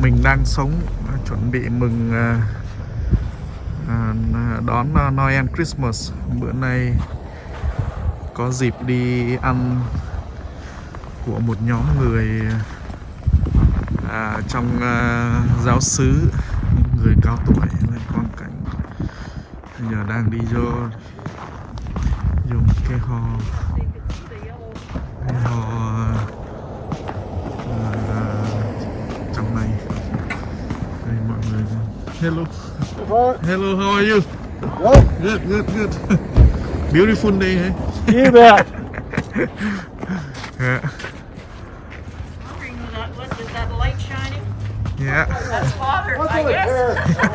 mình đang sống chuẩn bị mừng đón Noel Christmas. Bữa nay có dịp đi ăn của một nhóm người trong giáo xứ, người cao tuổi với quan cảnh. Bây giờ đang đi vô một cái ho trong này. Đây mọi người. Hello. Hello, how are you? Good. Beautiful day, hey? You bet. Yeah. Is that light shining? Yeah. That's Father, I guess.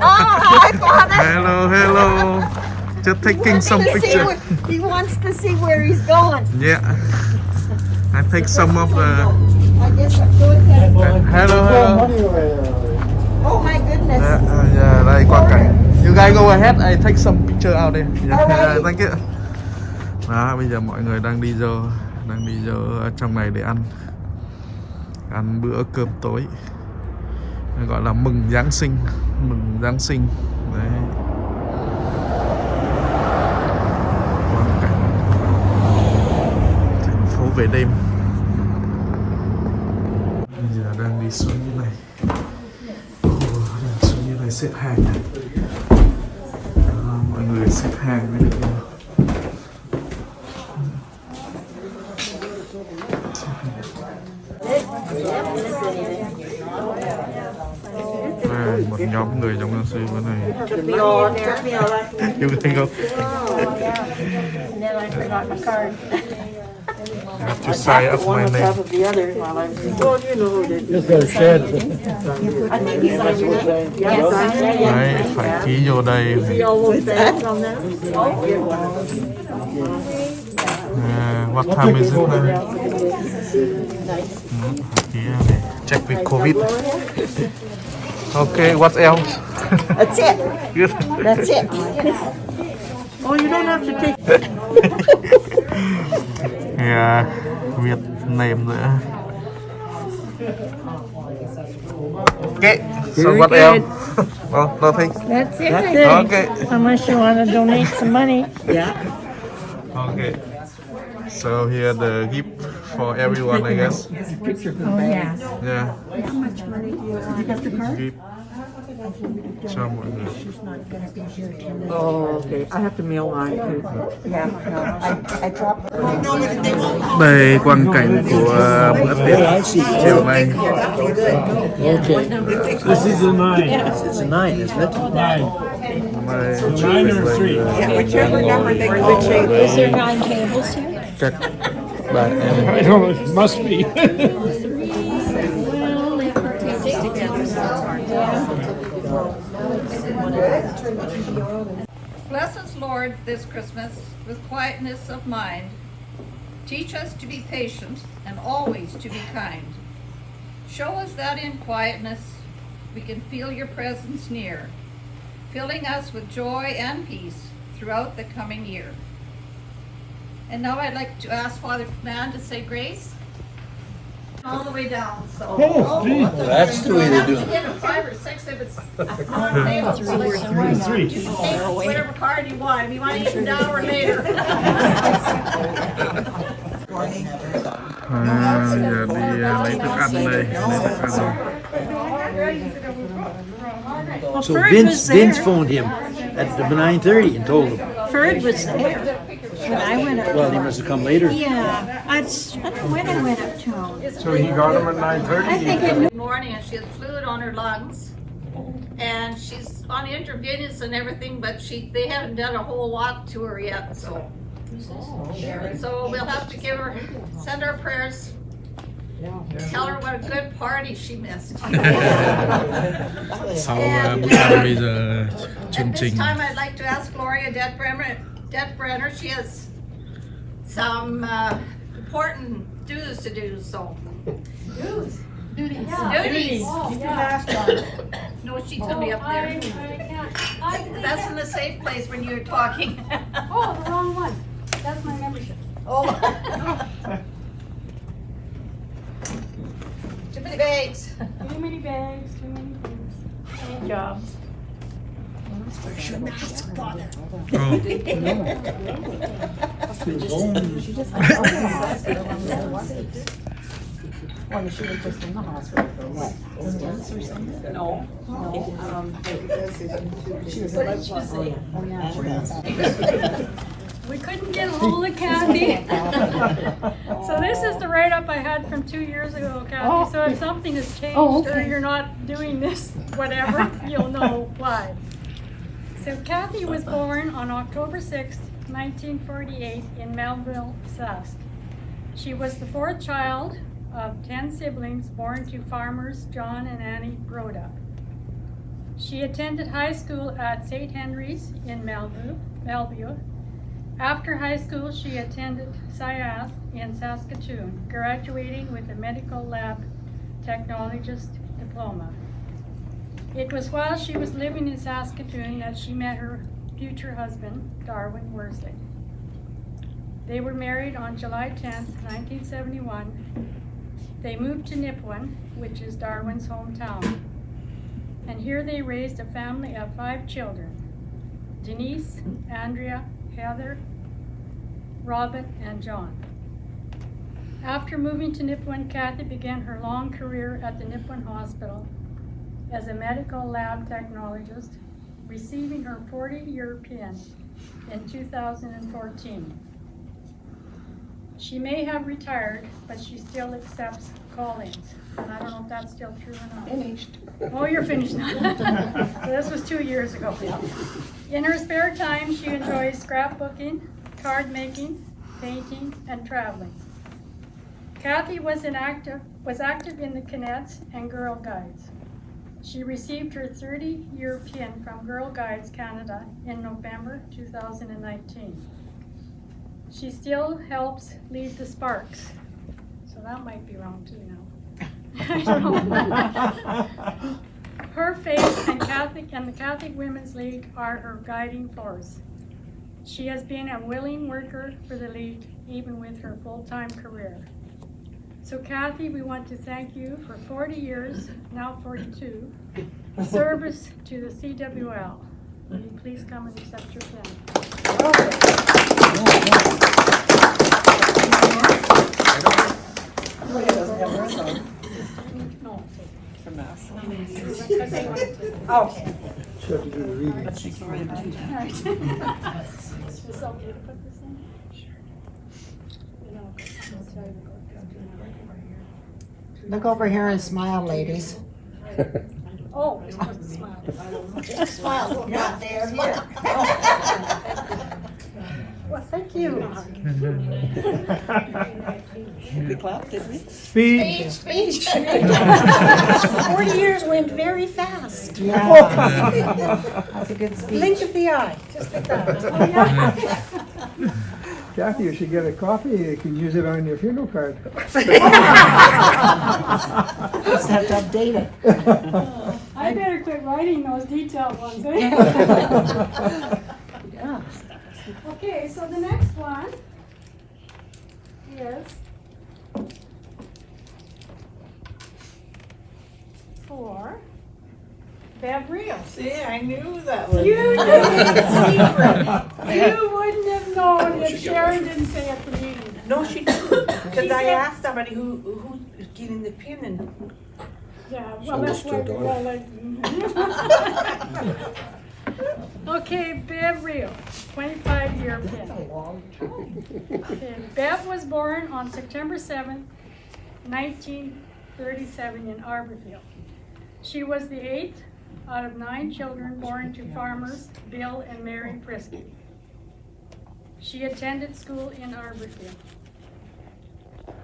Oh, hi, Father. Hello. Just taking some pictures. He wants to see where he's going. Yeah. I take some of the. I guess I'm going ahead. Hello. Oh my goodness. Yeah, đây quang cảnh. You guys go ahead, I take some picture out there. Yeah, thank you. Đó, bây giờ mọi người đang đi vô trong này để ăn bữa cơm tối, gọi là mừng Giáng sinh. Đấy. Quang cảnh thành phố về đêm. Bây giờ đang đi xuống như này. Đang xuống như này xếp hàng này. Đó, mọi người xếp hàng mới được. Một nhóm người trong giáo sư bữa này. You think of? I have to sign up my name. Đấy, phải ký vô đây. What time is it now? Phải ký này. Check with COVID. Okay, what else? That's it. Good. That's it. Oh, you don't have to take. Yeah, Việt name nữa. Okay, so what else? Oh, nothing. That's it. That's it. Okay. Unless you want to donate some money. Yeah. Okay. So here the gift for everyone, I guess. Oh, yeah. Yeah. How much money do you want? Gift cho mọi người. Oh, okay. I have to mail mine too. Yeah, no, I dropped. Đây quang cảnh của bữa tiệc chiều nay. Okay. This is a 9. It's a 9, isn't it? 9. Đây, 9 or 3? Yeah, whichever number they call it. Is there 9 tables here? các bạn em. I don't know, it must be. Bless us, Lord, this Christmas with quietness of mind. Teach us to be patient and always to be kind. Show us that in quietness we can feel your presence near, filling us with joy and peace throughout the coming year. And now I'd like to ask Father Man to say grace. All the way down. So, That's the way they do it. get a 5 or 6 if it's on the table. So like, 3. take whatever card you want. If you want to eat it now or later. Giờ đi lấy thức ăn đây. So Vince phoned him at 9:30 and told him. Ferd was there when I went up. Well, he must have come later. Yeah, I don't know when I went up to him. So he got him at I 9:30? think I knew. Morning, and she has fluid on her lungs, and she's on intravenous and everything, but they haven't done a whole lot to her yet. So we'll have to send our prayers. Tell her what a good party she missed. Sau bữa ăn bây giờ chương At this trình. time, I'd like to ask Gloria Detbrenner. She has some important duties to do. So duties. No, she's gonna be up there. That's in the safe place when you're talking. Oh, the wrong one. That's my membership. Oh. Too many bags. many bags, too many things, too many jobs. Well, she was just in the hospital for what? Stents or something? No. She was What did she say? Oh, yeah, she was. We couldn't get a hold of Kathy. So this is the write-up I had from 2 years ago, Kathy. So if something has changed or you're not doing this, whatever, you'll know why. So Kathy was born on October 6th, 1948 in Melville, Sask. She was the fourth child of 10 siblings born to farmers John and Annie Broda. She attended high school at St. Henry's in Melville. After high school, she attended SIAS in Saskatoon, graduating with a medical lab technologist diploma. It was while she was living in Saskatoon that she met her future husband, Darwin Worsley. They were married on July 10th, 1971. They moved to Nipawin, which is Darwin's hometown. And here they raised a family of 5 children: Denise, Andrea, Heather, Robin, and John. After moving to Nipawin, Kathy began her long career at the Nipawin Hospital as a medical lab technologist, receiving her 40-year pin in 2014. She may have retired, but she still accepts call-ins. And I don't know if that's still true or not. Finished. Oh, you're finished now. So this was 2 years ago. In her spare time, she enjoys scrapbooking, card making, painting, and traveling. Kathy was active in the Cadets and Girl Guides. She received her 30-year pin from Girl Guides Canada in November 2019. She still helps lead the Sparks. So that might be wrong too now. I don't know. Her faith and the Catholic Women's League are her guiding force. She has been a willing worker for the League, even with her full-time career. So Kathy, we want to thank you for 40 years, now 42, service to the CWL. Will you please come and accept your pin? No. Okay. Should have to do the reading. Is this okay to put this in? Sure. Look over here and smile, ladies. Oh, we're supposed to smile. Smile, not there. Well, thank you. We clapped, didn't we? Speech. 40 years went very fast. Yeah. That's a good speech. Blink of the eye, just like that. Oh, yeah. Kathy, you should get a copy. You can use it on your funeral card. Just have to update it. I better quit writing those detailed ones, eh? Yeah. Okay, so the next one is for Bev Reel. See, I knew that was. You knew it. You wouldn't have known if Sharon didn't say at the meeting. No, she didn't, because I said- asked somebody who's getting the pin and. Yeah, well, that's why we all like. Okay, Bev Reel, 25-year pin. Okay, Bev was born on September 7th, 1937 in Arborfield. She was the 8th out of 9 children born to farmers Bill and Mary Frisky. She attended school in Arborfield.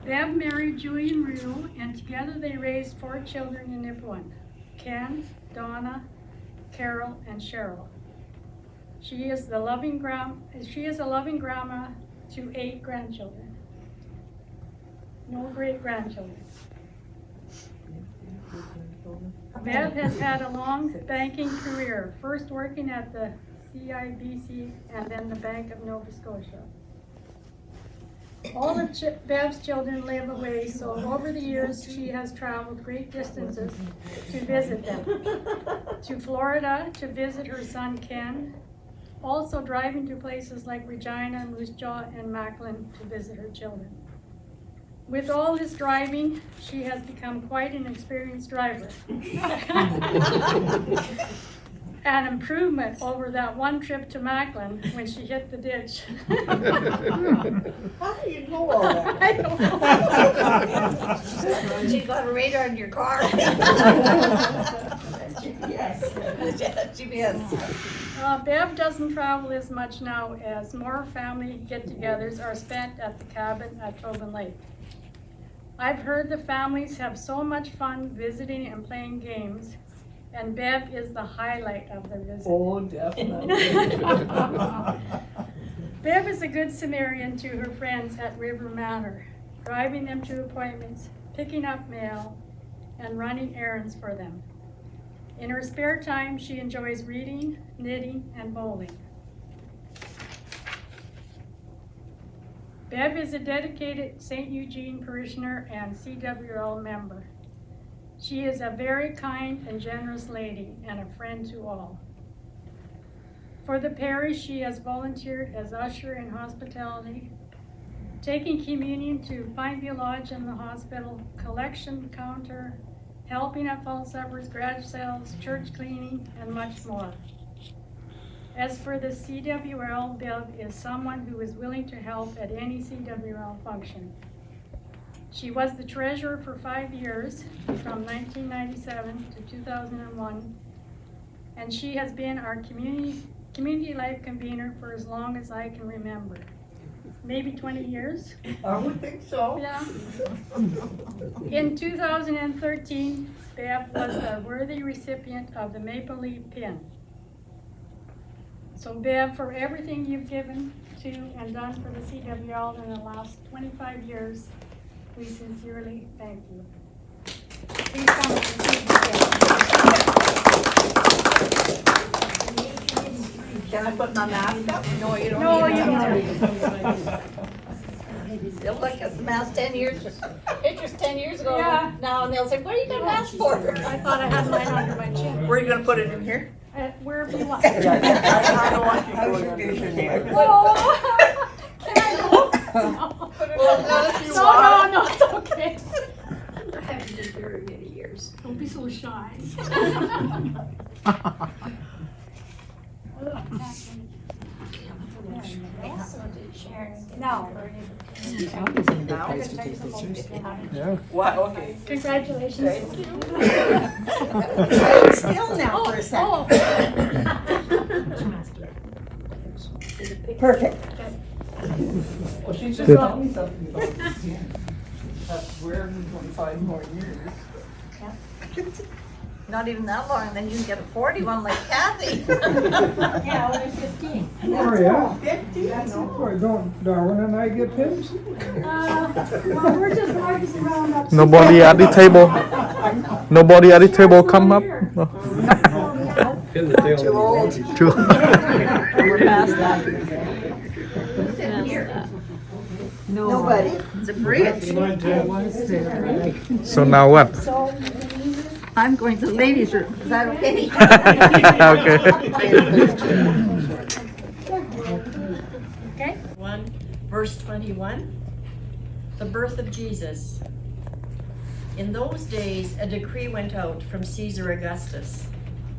Bev married Julian Reel, and together they raised 4 children in Nipawin: Ken, Donna, Carol, and Cheryl. She is a loving grandma to 8 grandchildren. No great-grandchildren. Bev has had a long banking career, first working at the CIBC and then the Bank of Nova Scotia. All of Bev's children live away, so over the years she has traveled great distances to visit them. To Florida to visit her son Ken, also driving to places like Regina, Moose Jaw, and Macklin to visit her children. With all this driving, she has become quite an experienced driver. An improvement over that one trip to Macklin when she hit the ditch. How do you know all that? I don't know. She's got a radar in your car. Yes. GPS. Bev doesn't travel as much now as more family get-togethers are spent at the cabin at Tobin Lake. I've heard the families have so much fun visiting and playing games, and Bev is the highlight of the visit. Oh, definitely. Bev is a good Samaritan to her friends at River Manor, driving them to appointments, picking up mail, and running errands for them. In her spare time, she enjoys reading, knitting, and bowling. Bev is a dedicated St. Eugene parishioner and CWL member. She is a very kind and generous lady and a friend to all. For the parish, she has volunteered as usher in hospitality, taking communion to Pineview Lodge and the hospital, collection counter, helping at fall suppers, garage sales, church cleaning, and much more. As for the CWL, Bev is someone who is willing to help at any CWL function. She was the treasurer for 5 years, from 1997 to 2001, and she has been our community life convener for as long as I can remember. Maybe 20 years? I would think so. Yeah. In 2013, Bev was the worthy recipient of the Maple Leaf Pin. So Bev, for everything you've given to and done for the CWL in the last 25 years, we sincerely thank you. Please come and receive the Can I put my mask up? No, you don't. No, need you it. don't. Still like a mask 10 years, pictures 10 years ago Yeah. now, and they'll say, what are you gonna mask for? I thought I had mine under my chin. Where are you gonna put it in here? Wherever you want. I don't want you going there. Oh, can I go? No, it's okay. I haven't been very many years. Don't be so shy. No. Yeah. What, okay. Congratulations. Still now for a second. Oh. Perfect. Well, she just told me something about that's we're in 25 more years. Not even that long, and then you can get a 41 like Kathy. Yeah, only 15. Oh, yeah. 50, That's Boy, don't Darwin and I get pins? Well, we're just arguing around up. Nobody at the table. Nobody at the table come up. No. Too old. Too. We're past that. Nobody. It's a bridge. So now what? I'm going to the ladies' room. Is that okay? Okay. 1, verse 21, the birth of Jesus. In those days, a decree went out from Caesar Augustus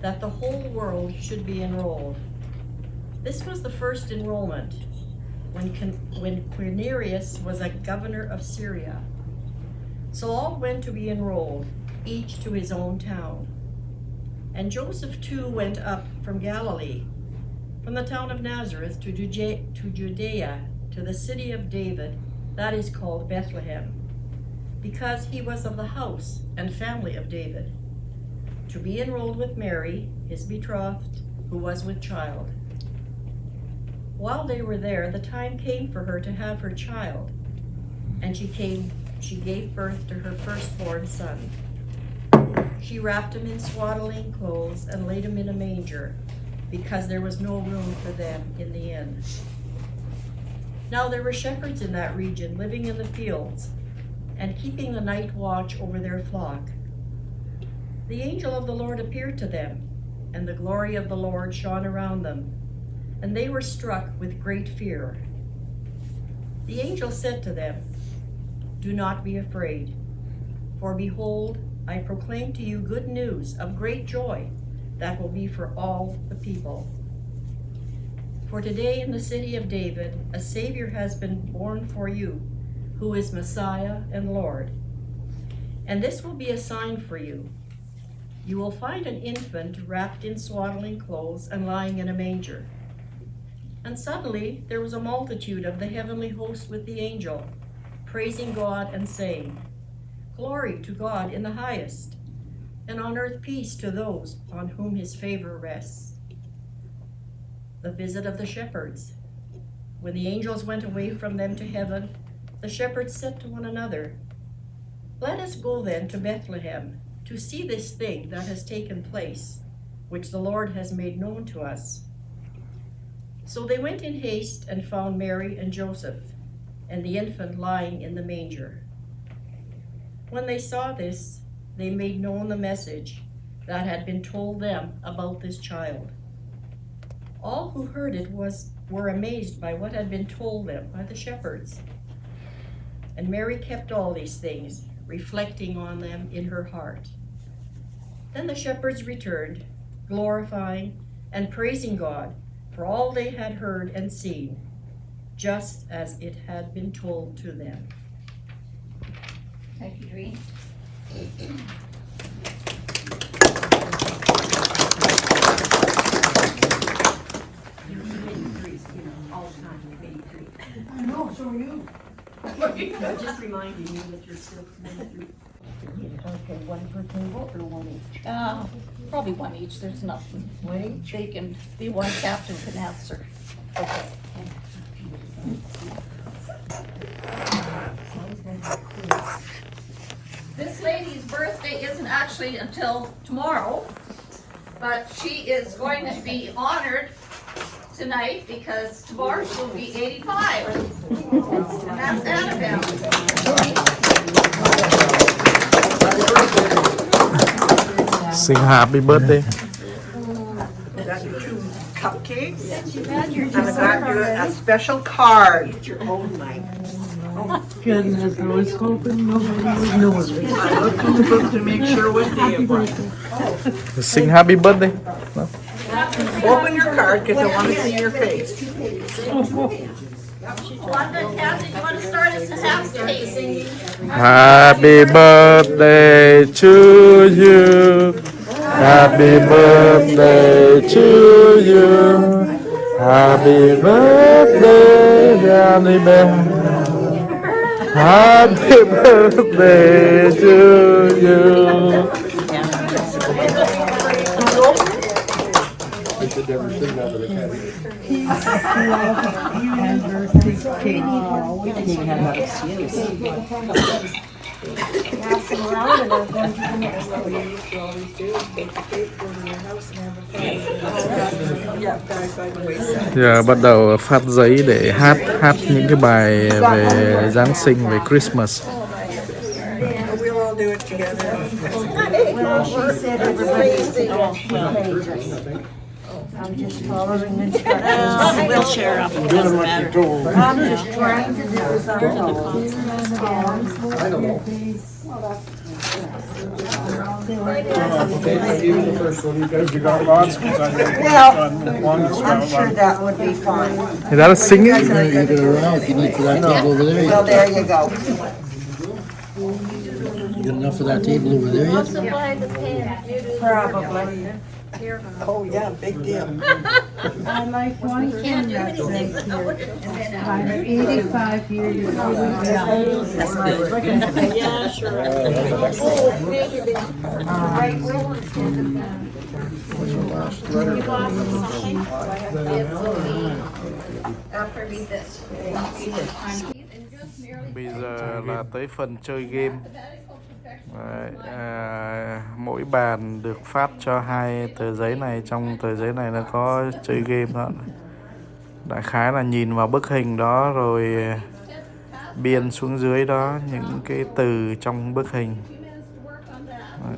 that the whole world should be enrolled. This was the first enrollment when Quirinius was a governor of Syria. So all went to be enrolled, each to his own town. And Joseph too went up from Galilee, from the town of Nazareth to Judea, to the city of David, that is called Bethlehem, because he was of the house and family of David, to be enrolled with Mary, his betrothed, who was with child. While they were there, the time came for her to have her child, and she gave birth to her firstborn son. She wrapped him in swaddling clothes and laid him in a manger, because there was no room for them in the inn. Now there were shepherds in that region living in the fields and keeping the night watch over their flock. The angel of the Lord appeared to them, and the glory of the Lord shone around them, and they were struck with great fear. The angel said to them, "Do not be afraid, for behold, I proclaim to you good news of great joy that will be for all the people. For today in the city of David a Savior has been born for you, who is Messiah and Lord. And this will be a sign for you. You will find an infant wrapped in swaddling clothes and lying in a manger." And suddenly there was a multitude of the heavenly host with the angel, praising God and saying, "Glory to God in the highest, and on earth peace to those on whom his favor rests." The visit of the shepherds. When the angels went away from them to heaven, the shepherds said to one another, "Let us go then to Bethlehem to see this thing that has taken place, which the Lord has made known to us." So they went in haste and found Mary and Joseph, and the infant lying in the manger. When they saw this, they made known the message that had been told them about this child. All who heard it were amazed by what had been told them by the shepherds. And Mary kept all these things, reflecting on them in her heart. Then the shepherds returned, glorifying and praising God for all they had heard and seen, just as it had been told to them. Thank you, Doreen. I know, so are you. Just reminding you that you're still committed. Okay, one per table or one each? Probably one each, there's nothing. One each? They can, the one captain can answer. Okay. This lady's birthday isn't actually until tomorrow, but she is going to be honored tonight because tomorrow she'll be 85. And that's Annabelle. Sing happy birthday. Got your 2 cupcakes. And I got you a special card. Goodness, I was hoping nobody would notice. I looked in the book to make sure what day it was. Sing happy birthday. No? Open your card because I want to see your face. London, Kathy, you want to start us a half tasting? Happy birthday to you. Happy birthday to you. Happy birthday, Danny Bear. Happy birthday to you. Giờ bắt đầu phát giấy để hát những cái bài về Giáng sinh, về Christmas. We'll all do it together. Well, she said everybody's contagious. I'm just following instructions. We'll share up, it doesn't matter. I'm just trying to do as I'm told. Well, I'm sure that would be fine. Is that a singing? Well, there you go. Good enough for that table over there yet? Probably. Oh, yeah, big deal. I like one thing that says here, I'm 85 years old. Yeah, sure. After me this. Bây giờ là tới phần chơi game. Đấy, mỗi bàn được phát cho 2 tờ giấy này. Trong tờ giấy này nó có chơi game đó. đại khái là nhìn vào bức hình đó rồi biên xuống dưới đó những cái từ trong bức hình. Đấy.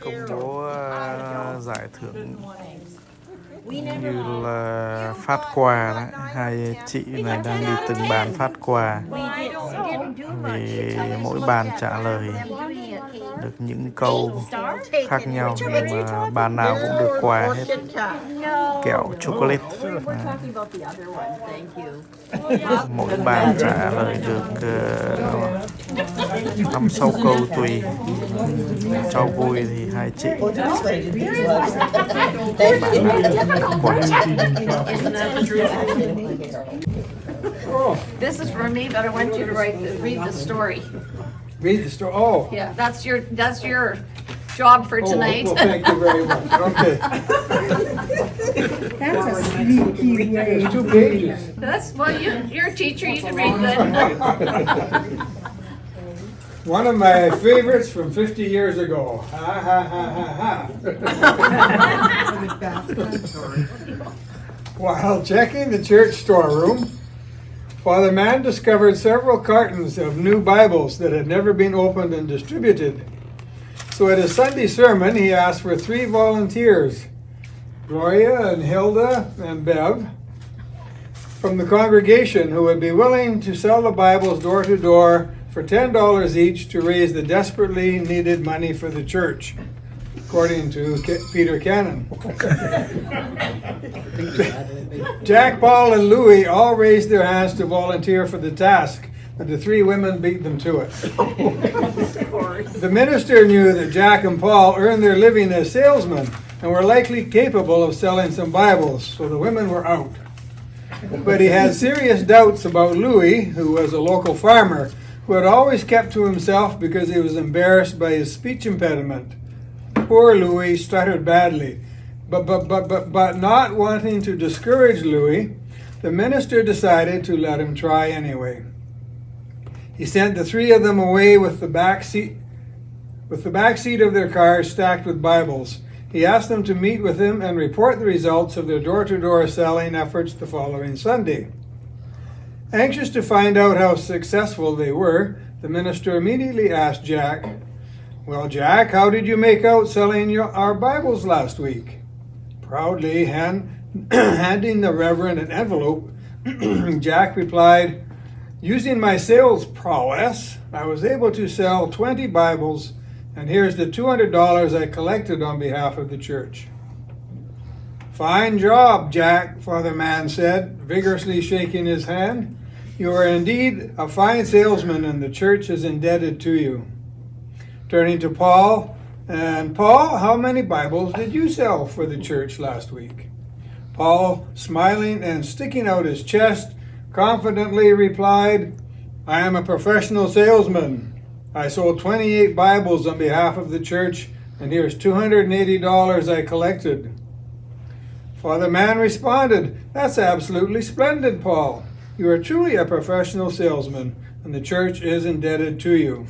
Công bố giải thưởng như là phát quà đấy. Hai chị này đang đi từng bàn phát quà, vì mỗi bàn trả lời được những câu khác nhau, nhưng mà bàn nào cũng được quà hết, kẹo chocolate. Mỗi bàn trả lời được 5-6 câu tùy. Cho vui thì hai chị quà. This is for me, but I want you to read the story. Read the story. Oh. Yeah, that's your job for tonight. Well, thank you very much. Okay. That's a sneaky way. There's 2 pages. That's you're a teacher. You can read good. One of my favorites from 50 years ago. Ha ha ha ha ha. While checking the church storeroom, Father Mann discovered several cartons of new Bibles that had never been opened and distributed. So at his Sunday sermon, he asked for 3 volunteers, Gloria and Hilda and Bev, from the congregation who would be willing to sell the Bibles door to door for $10 each to raise the desperately needed money for the church, according to Peter Cannon. Jack, Paul, and Louis all raised their hands to volunteer for the task, but the 3 women beat them to it. The minister knew that Jack and Paul earned their living as salesmen and were likely capable of selling some Bibles, so the women were out. But he had serious doubts about Louis, who was a local farmer, who had always kept to himself because he was embarrassed by his speech impediment. Poor Louis stuttered badly. But not wanting to discourage Louis, the minister decided to let him try anyway. He sent the 3 of them away with the back seat of their car stacked with Bibles. He asked them to meet with him and report the results of their door-to-door selling efforts the following Sunday. Anxious to find out how successful they were, the minister immediately asked Jack, "Well, Jack, how did you make out selling our Bibles last week?" Proudly handing the Reverend an envelope, Jack replied, "Using my sales prowess, I was able to sell 20 Bibles, and here's the $200 I collected on behalf of the church." "Fine job, Jack," Father Mann said, vigorously shaking his hand. "You are indeed a fine salesman, and the church is indebted to you." Turning to Paul, "And Paul, how many Bibles did you sell for the church last week?" Paul, smiling and sticking out his chest, confidently replied, "I am a professional salesman. I sold 28 Bibles on behalf of the church, and here's $280 I collected." Father Mann responded, "That's absolutely splendid, Paul. You are truly a professional salesman, and the church is indebted to you."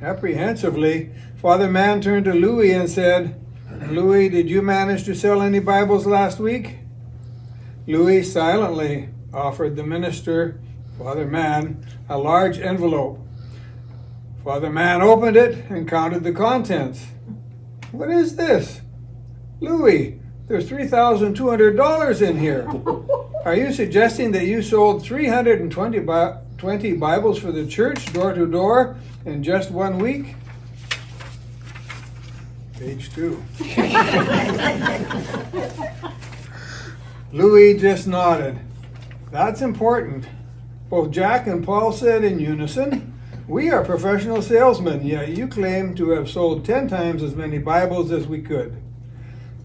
Apprehensively, Father Mann turned to Louis and said, "Louis, did you manage to sell any Bibles last week?" Louis silently offered the minister, Father Mann, a large envelope. Father Mann opened it and counted the contents. "What is this?" "Louis, there's $3,200 in here. Are you suggesting that you sold 320 Bibles for the church door to door in just 1 week?" Page 2. Louis just nodded. "That's important." Both Jack and Paul said in unison, "We are professional salesmen, yet you claim to have sold 10 times as many Bibles as we could."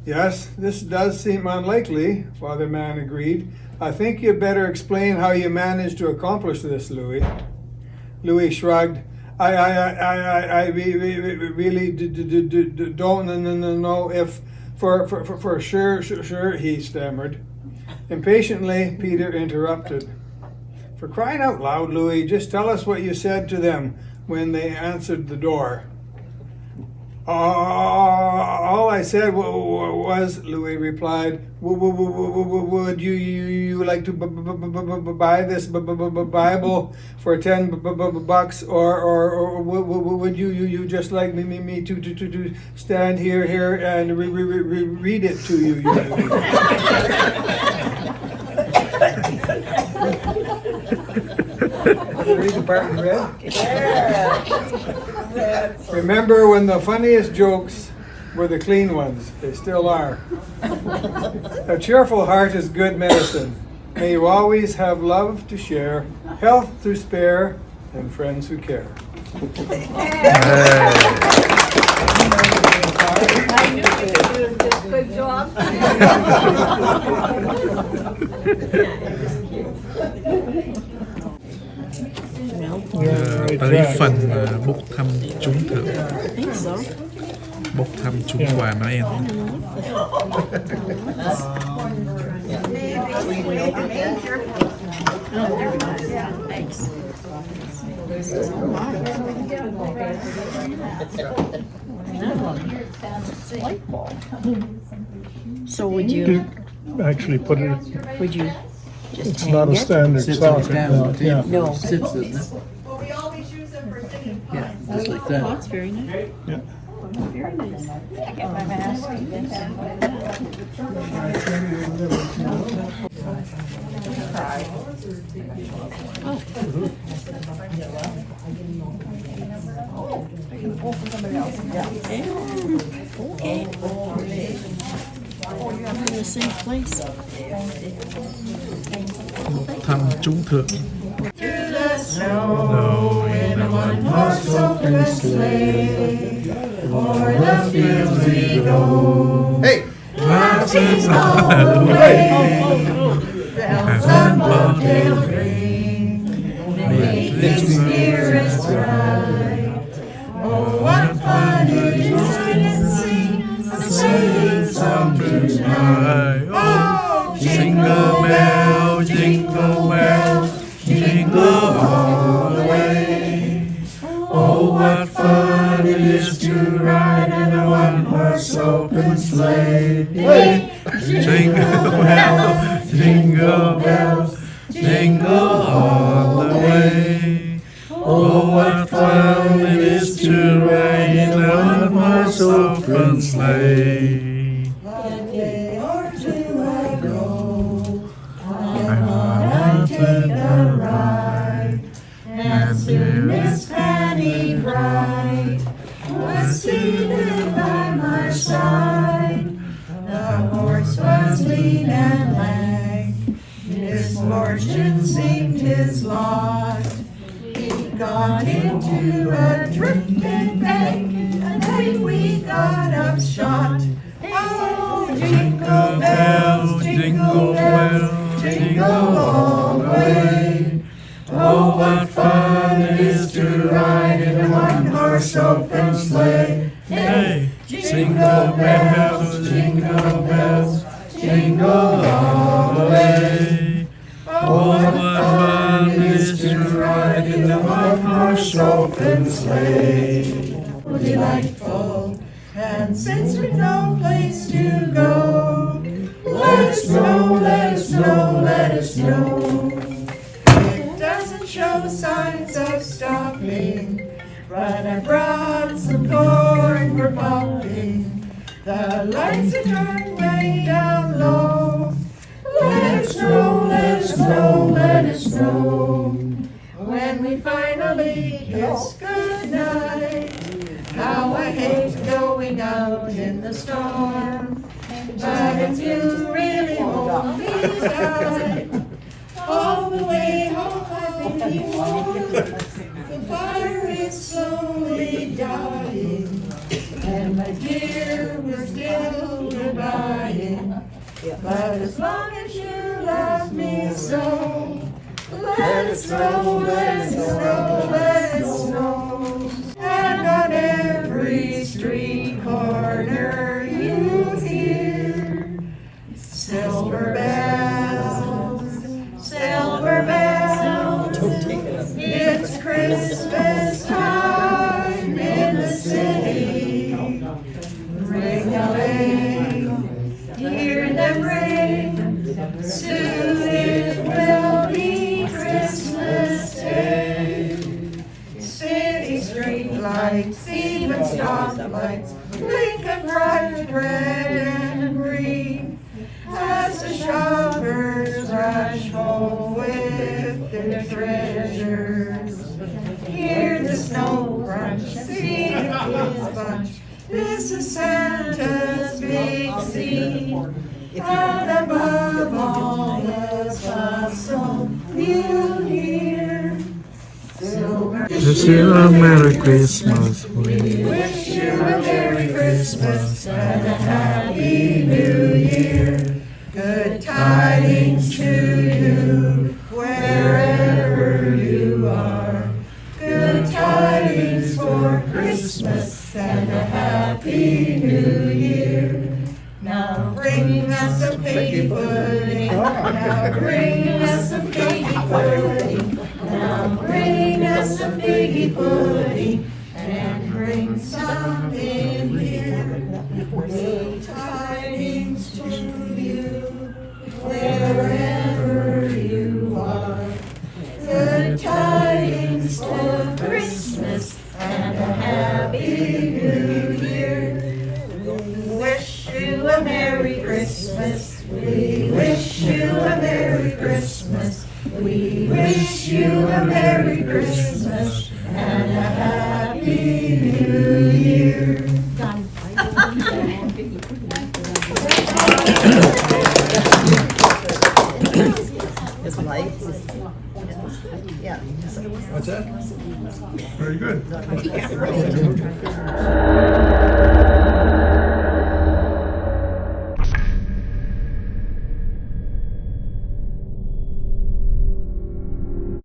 "Yes, this does seem unlikely," Father Mann agreed. "I think you'd better explain how you managed to accomplish this, Louis." Louis shrugged. I really don't know if for sure, he stammered. Impatiently, Peter interrupted. "For crying out loud, Louis, just tell us what you said to them when they answered the door." All I said was, Louis replied, would you like to buy this Bible for $10, or would you just like me to stand here and read it to you? Read the part in red. Remember when the funniest jokes were the clean ones? They still are. A cheerful heart is good medicine. May you always have love to share, health to spare, and friends who care. Good job. Tới phần bốc thăm trúng thưởng, bốc thăm trúng quà Noel. So would you actually put it? would you just It's not a standard socket. Yeah. No. Sits in it. Yeah, just like that. That's very nice. Yeah. Very nice. I get my mask. Okay. You're in the same place. Thăm trúng thưởng. Snow in a one-horse open sleigh, o'er the fields we go. Hey! Glasses all the way, bells and bobtail ring, make this dearest ride. Oh, what fun it is to sing a sleighing song tonight. Oh, jingle bell, jingle bell, jingle all the way. Oh, what fun it is to ride in a one-horse open sleigh. Hey! Jingle bells, jingle bells, jingle all the way. Oh, what fun it is to ride in a one-horse open sleigh. A day or two ago, I took a ride, and soon Miss Fanny Bright was seated by my side. The horse was lean and lank, misfortune seemed his lot. He got into a drifting bank, and then we got upshot. Oh, jingle bells, jingle bells, jingle all the way. Oh, what fun it is to ride in a one-horse open sleigh. Hey, jingle bells, jingle bells, jingle all the way. Oh, what fun it is to ride in a one-horse open sleigh. Delightful, and since we've no place to go, let us know, let us know, let us know. It doesn't show signs of stopping, but I brought some corn for popping. The lights are turned way down low. Let us know, let us know, let us know. When we finally kiss goodnight, how I hate going out in the storm. But if you really hold me tight, all the way home I'll be warm. The fire is slowly dying, and my dear, we're still goodbying. But as long as you love me so, let it snow, let it snow, let it snow. And on every street corner you hear silver bells, silver bells. It's Christmas time in the city. lights, even stoplights, blinking bright red and green, as the shoppers rush home with their treasures. Hear the snow crunch, see the kids bunch. This is Santa's big scene, and above all the bustle you'll hear silver. Wish you a Merry Christmas. We wish you a Merry Christmas and a Happy New Year. Good tidings to you wherever you are. Good tidings for Christmas and a Happy New Year. Now bring us some figgy pudding. Now bring us some figgy pudding. Now bring us some figgy pudding. And bring some in here. Good tidings to you wherever you are. Good tidings for Christmas and a Happy New Year. We wish you a Merry Christmas. We wish you a Merry Christmas. We wish you a Merry Christmas and a Happy New Year. It's light. Yeah. What's that? Very good.